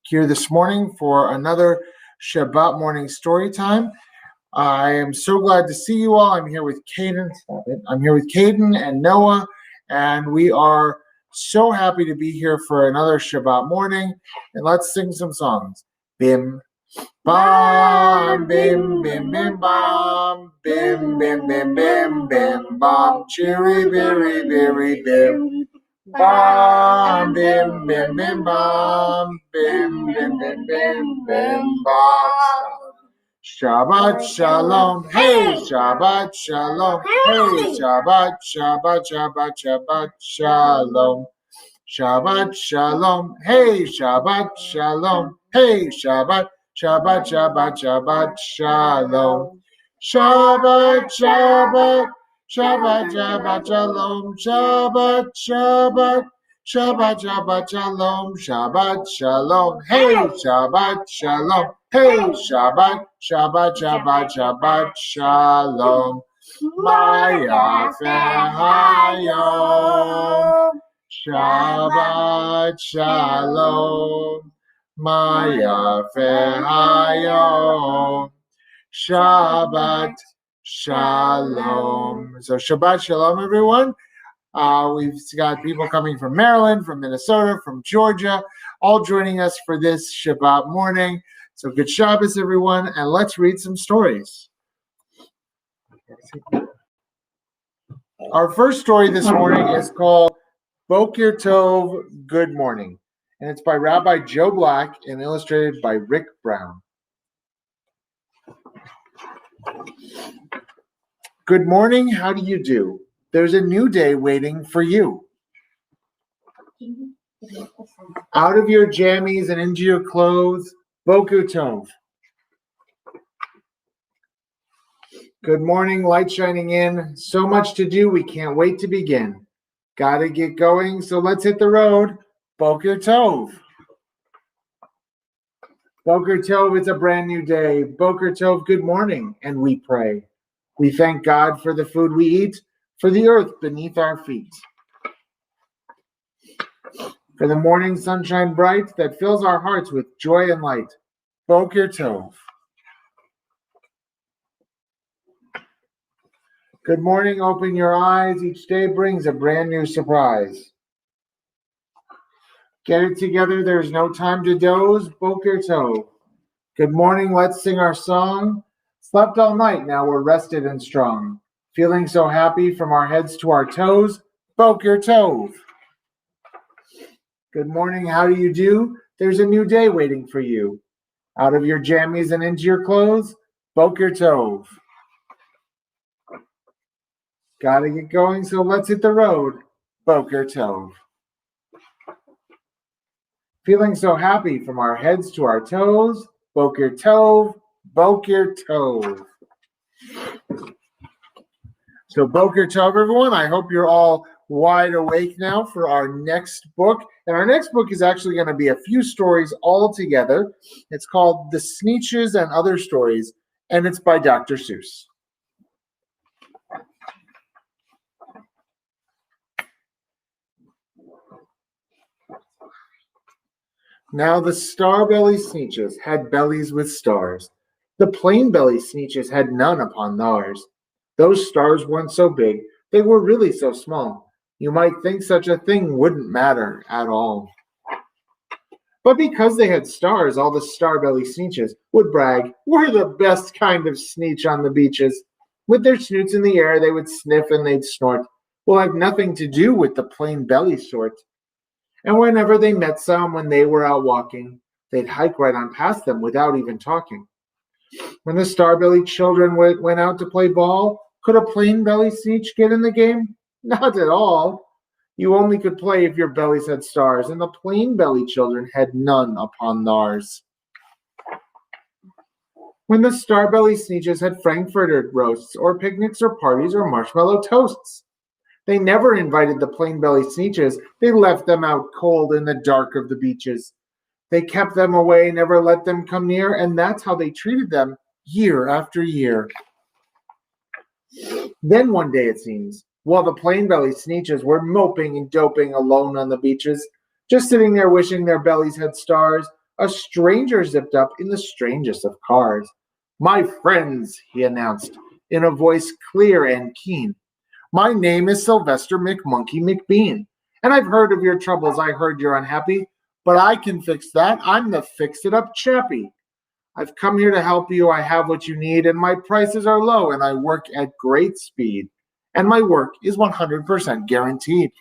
here this morning for another Shabbat morning story time. I am so glad to see you all. I'm here with Caden. I'm here with Caden and Noah, and we are so happy to be here for another Shabbat morning. And let's sing some songs. Bim, bam, bim, bim, bim, bam, bim, bim, bim, bim, bim, bam, cheery, berry, berry, bim. Bam, bim, bim, bim, bam, bim, bim, bim, bim, bim, bam. Shabbat Shalom, hey, Shabbat Shalom, hey, Shabbat, Shabbat, Shabbat, Shabbat Shalom. Shabbat Shalom, hey, Shabbat Shalom, hey, Shabbat, Shabbat, Shabbat, Shabbat Shalom. Shabbat, Shabbat, Shabbat, Shabbat Shalom, Shabbat, Shabbat, Shabbat, Shabbat Shalom, Shabbat Shalom, hey, Shabbat Shalom, hey, Shabbat, Shabbat, Shabbat, Shabbat Shalom. Maya Hayom. Shabbat Shalom, Maya Hayom. Shabbat Shalom. So Shabbat Shalom, everyone. We've got people coming from Maryland, from Minnesota, from Georgia, all joining us for this Shabbat morning. So good Shabbos, everyone, and let's read some stories. Our first story this morning is called Boker Tov, Good Morning, and it's by Rabbi Joe Black and illustrated by Rick Brown. Good morning, how do you do? There's a new day waiting for you. Out of your jammies and into your clothes, Boker Tov. Good morning, light shining in. So much to do, we can't wait to begin. Gotta get going, so let's hit the road. Boker Tov. Boker Tov, it's a brand new day. Boker Tov, good morning, and we pray. We thank God for the food we eat, for the earth beneath our feet, for the morning sunshine bright that fills our hearts with joy and light. Boker Tov. Good morning, open your eyes. Each day brings a brand new surprise. Get it together, there's no time to doze. Boker Tov. Good morning, let's sing our song. Slept all night, now we're rested and strong. Feeling so happy from our heads to our toes. Boker Tov. Good morning, how do you do? There's a new day waiting for you. Out of your jammies and into your clothes. Boker Tov. Gotta get going, so let's hit the road. Boker Tov. Feeling so happy from our heads to our toes. Boker Tov, Boker Tov. So Boker Tov, everyone. I hope you're all wide awake now for our next book. And our next book is actually going to be a few stories all together. It's called The Sneetches and Other Stories, and it's by Dr. Seuss. Now the star-belly Sneetches had bellies with stars. The plain-belly Sneetches had none upon theirs. Those stars weren't so big, they were really so small. You might think such a thing wouldn't matter at all. But because they had stars, all the star-belly Sneetches would brag, "We're the best kind of Sneetch on the beaches." With their snoots in the air, they would sniff and they'd snort. We'll have nothing to do with the plain-belly sort. And whenever they met some when they were out walking, they'd hike right on past them without even talking. When the star-bellied children went out to play ball, could a plain-belly Sneetch get in the game? Not at all. You only could play if your bellies had stars, and the plain-bellied children had none upon theirs. When the star-bellied Sneetches had Frankfurter roasts, or picnics, or parties, or marshmallow toasts, they never invited the plain-bellied Sneetches. They left them out cold in the dark of the beaches. They kept them away, never let them come near, and that's how they treated them year after year. Then one day, it seems, while the plain-bellied Sneetches were moping and doping alone on the beaches, just sitting there wishing their bellies had stars, a stranger zipped up in the strangest of cars. "My friends," he announced, in a voice clear and keen, "my name is Sylvester McMonkey McBean, and I've heard of your troubles. I heard you're unhappy, but I can fix that. I'm the fix-it-up chappie. I've come here to help you. I have what you need, and my prices are low, and I work at great speed, and my work is 100% guaranteed."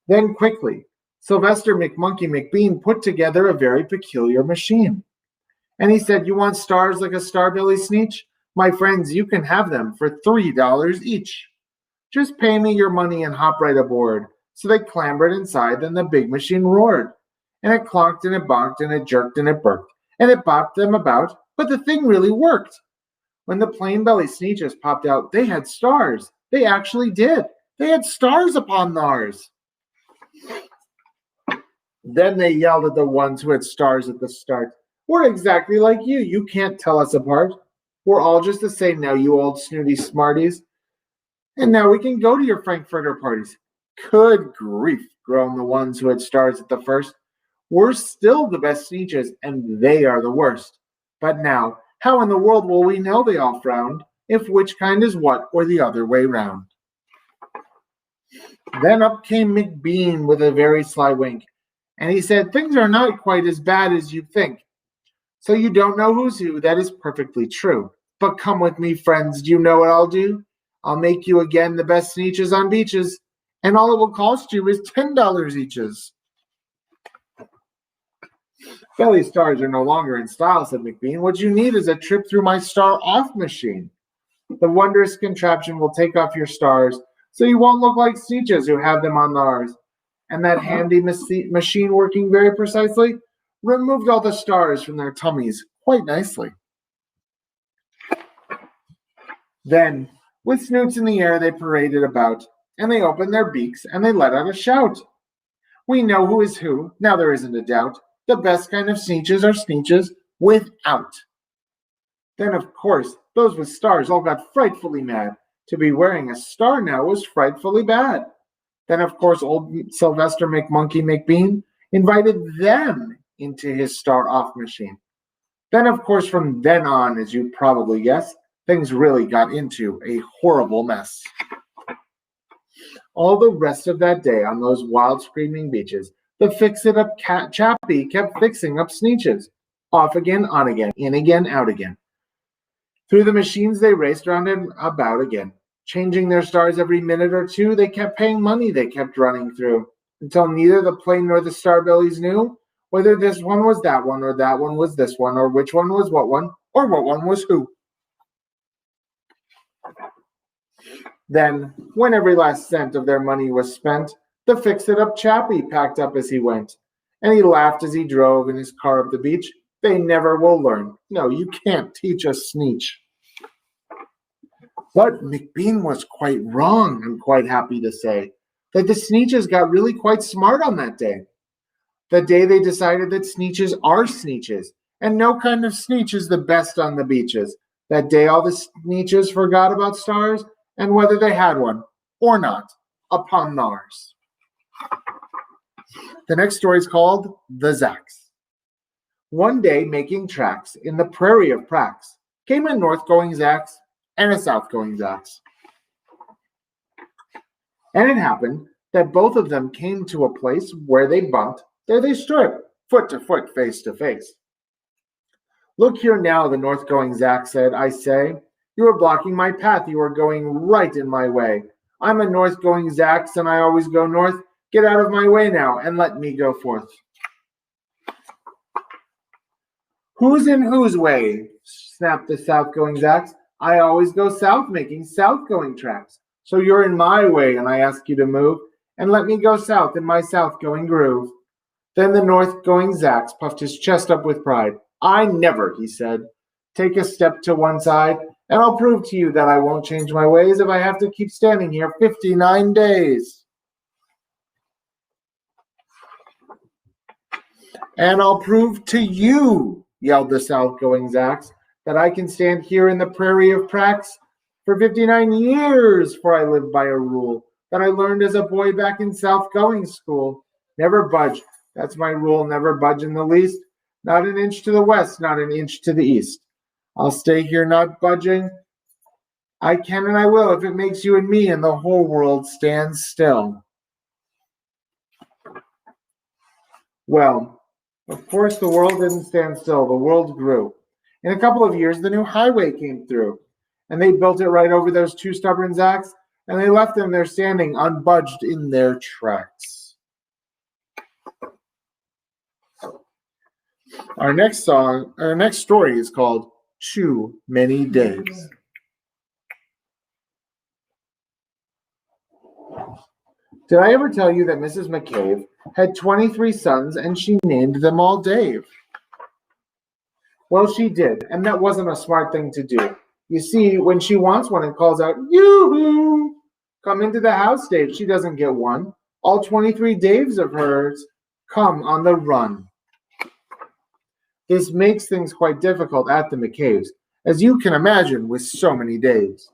Then quickly, Sylvester McMonkey McBean put together a very peculiar machine. And he said, "You want stars like a Starbelly Sneetch? My friends, you can have them for $3 each. Just pay me your money and hop right aboard." So they clambered inside, and the big machine roared. And it clonked and it bonked and it jerked and it burked. And it bopped them about, but the thing really worked. When the plain belly Sneetches popped out, they had stars. They actually did. They had stars upon theirs. Then they yelled at the ones who had stars at the start. "We're exactly like you. You can't tell us apart. We're all just the same now, you old snooty smarties. And now we can go to your Frankfurter parties." "Good grief," groaned the ones who had stars at the first. "We're still the best Sneetches, and they are the worst. But now, how in the world will we know," they all frowned, "if which kind is what, or the other way round?" Then up came McBean with a very sly wink, and he said, "Things are not quite as bad as you think. So you don't know who's who, that is perfectly true. But come with me, friends, do you know what I'll do? I'll make you again the best Sneetches on beaches, and all it will cost you is $10 eaches." "Belly stars are no longer in style," said McBean. "What you need is a trip through my star-off machine. The wondrous contraption will take off your stars, so you won't look like Sneetches who have them on theirs. And that handy machine, working very precisely, removed all the stars from their tummies quite nicely." Then, with snoots in the air, they paraded about, and they opened their beaks, and they let out a shout. "We know who is who, now there isn't a doubt. The best kind of Sneetches are Sneetches without." Then, of course, those with stars all got frightfully mad. To be wearing a star now was frightfully bad. Then, of course, old Sylvester McMonkey McBean invited them into his star-off machine. Then, of course, from then on, as you probably guessed, things really got into a horrible mess. All the rest of that day on those wild screaming beaches, the fix-it-up chappie kept fixing up Sneetches. Off again, on again, in again, out again. Through the machines they raced round and about again. Changing their stars every minute or two, they kept paying money they kept running through, until neither the plain nor the starbellies knew whether this one was that one, or that one was this one, or which one was what one, or what one was who. Then, when every last cent of their money was spent, the fix-it-up chappie packed up as he went, and he laughed as he drove in his car up the beach. "They never will learn. No, you can't teach a Sneetch." But McBean was quite wrong, I'm quite happy to say, that the Sneetches got really quite smart on that day. The day they decided that Sneetches are Sneetches, and no kind of Sneetch is the best on the beaches. That day all the Sneetches forgot about stars, and whether they had one or not, upon theirs. The next story is called The Zacks. One day, making tracks in the prairie of Prax, came a north-going Zacks and a south-going Zacks. And it happened that both of them came to a place where they bumped. There they stood, foot to foot, face to face. "Look here now," the north-going Zack said, "I say, you are blocking my path. You are going right in my way. I'm a north-going Zacks, and I always go north. Get out of my way now, and let me go forth." "Who's in whose way?" snapped the south-going Zacks. "I always go south, making south-going tracks. So you're in my way, and I ask you to move, and let me go south in my south-going groove." Then the north-going Zacks puffed his chest up with pride. "I never," he said, "take a step to one side, and I'll prove to you that I won't change my ways if I have to keep standing here 59 days. "And I'll prove to you," yelled the south-going Zacks, "that I can stand here in the prairie of Prax for 59 years, for I live by a rule that I learned as a boy back in south-going school. Never budge, That's my rule, never budge in the least. Not an inch to the west, not an inch to the east. I'll stay here not budging. I can and I will if it makes you and me and the whole world stand still. Well, of course the world didn't stand still. The world grew. In a couple of years, the new highway came through. And they built it right over those two stubborn Zacks, and they left them there standing unbudged in their tracks. Our next story is called Too Many Days. Did I ever tell you that Mrs. McCabe had 23 sons and she named them all Dave? Well, she did, and that wasn't a smart thing to do. You see, when she wants one and calls out, "Yoo-hoo! Come into the house, Dave," she doesn't get one. All 23 Daves of hers come on the run. This makes things quite difficult at the McCabe's, as you can imagine, with so many Daves.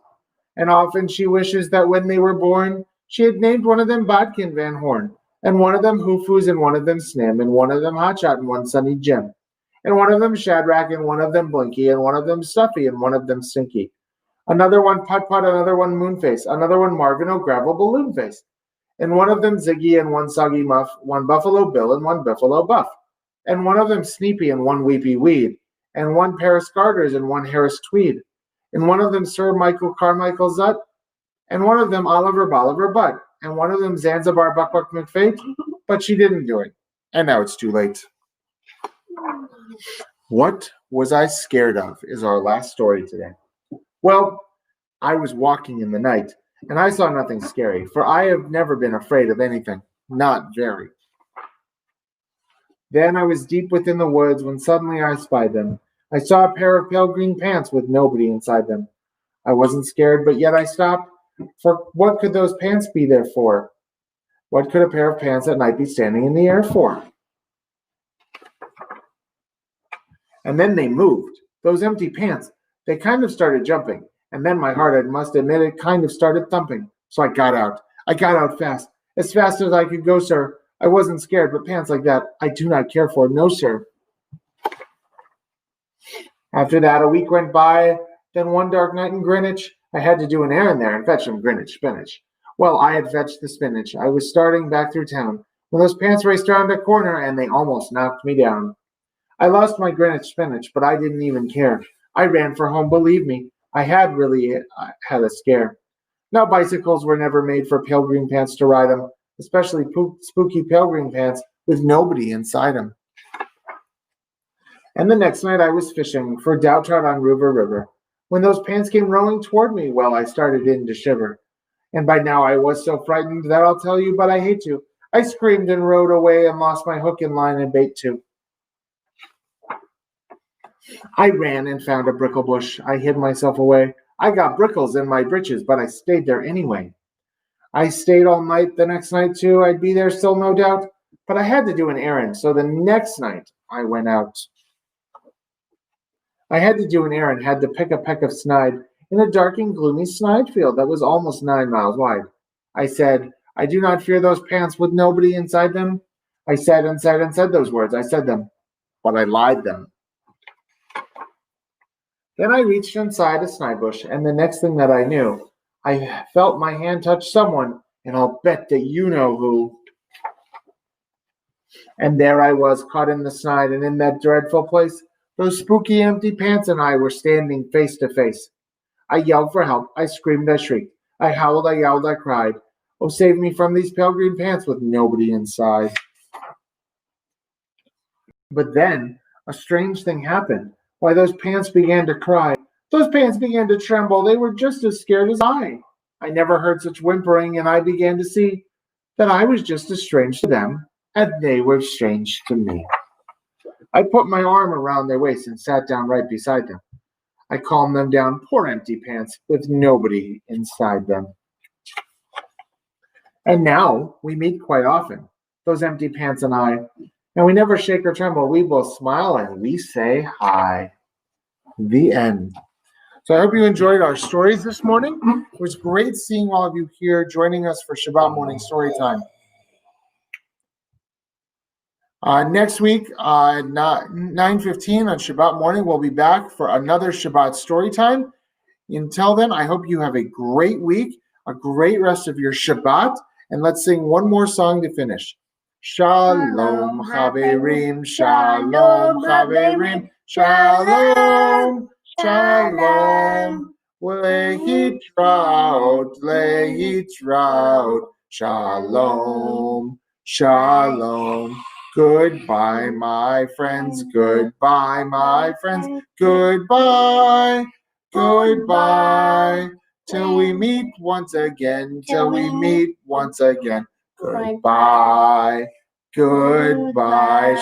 And often she wishes that when they were born, she had named one of them Bodkin Van Horn, and one of them Hoofus, and one of them Snim, and one of them Hotshot, and one Sunny Jim, and one of them Shadrach, and one of them Blinky, and one of them Stuffy, and one of them Stinky. Another one Putt-Putt, another one Moonface, another one Marvin O'Gravel Balloonface, and one of them Ziggy, and one Soggy Muff, one Buffalo Bill, and one Buffalo Buff, and one of them Sneepy, and one Weepy Weed, and one Paris Garters, and one Harris Tweed, and one of them Sir Michael Carmichael Zutt, and one of them Oliver Bolivar Butt, and one of them Zanzibar Buck Buck McFate, but she didn't do it, and now it's too late. What was I scared of is our last story today. Well, I was walking in the night, and I saw nothing scary, for I have never been afraid of anything, not very. Then I was deep within the woods when suddenly I spied them. I saw a pair of pale green pants with nobody inside them. I wasn't scared, but yet I stopped, for what could those pants be there for? What could a pair of pants at night be standing in the air for? And then they moved. Those empty pants, they kind of started jumping. And then my heart, I must admit, it kind of started thumping. So I got out. I got out fast. As fast as I could go, sir. I wasn't scared, but pants like that, I do not care for. No, sir. After that, a week went by. Then one dark night in Greenwich, I had to do an errand there and fetch some Greenwich spinach. Well, I had fetched the spinach. I was starting back through town when those pants raced around a corner and they almost knocked me down. I lost my Greenwich spinach, but I didn't even care. I ran for home, believe me. I had really had a scare. Now, bicycles were never made for pale green pants to ride them, especially spooky pale green pants with nobody inside them. And the next night I was fishing for doubt trout on River River. When those pants came rolling toward me, well, I started in to shiver. And by now I was so frightened that I'll tell you, but I hate to. I screamed and rode away and lost my hook and line and bait too. I ran and found a brickle bush. I hid myself away. I got brickles in my britches, but I stayed there anyway. I stayed all night the next night too. I'd be there still, no doubt. But I had to do an errand, so the next night I went out. I had to do an errand, had to pick a peck of snide in a dark and gloomy snide field that was almost 9 miles wide. I said, I do not fear those pants with nobody inside them. I said and said and said those words. I said them, but I lied them. Then I reached inside a snide bush, and the next thing that I knew, I felt my hand touch someone, and I'll bet that you know who. And there I was, caught in the snide, and in that dreadful place, those spooky empty pants and I were standing face to face. I yelled for help, I screamed, I shrieked, I howled, I yelled, I cried. Oh, save me from these pale green pants with nobody inside. But then a strange thing happened. Why, those pants began to cry. Those pants began to tremble. They were just as scared as I. I never heard such whimpering, and I began to see that I was just as strange to them as they were strange to me. I put my arm around their waist and sat down right beside them. I calmed them down, poor empty pants, with nobody inside them. And now we meet quite often, those empty pants and I, and we never shake or tremble. We both smile and we say hi. The end. So I hope you enjoyed our stories this morning. It was great seeing all of you here joining us for Shabbat morning story time. Next week at 9:15 on Shabbat morning, we'll be back for another Shabbat story time. Until then, I hope you have a great week, a great rest of your Shabbat, and let's sing one more song to finish. Shalom Chaverim, Shalom Chaverim, Shalom, Shalom, Lehitraot, Lehitraot, Shalom, Shalom. Goodbye, my friends, goodbye, my friends, goodbye, goodbye, till we meet once again, till we meet once again. Goodbye, goodbye.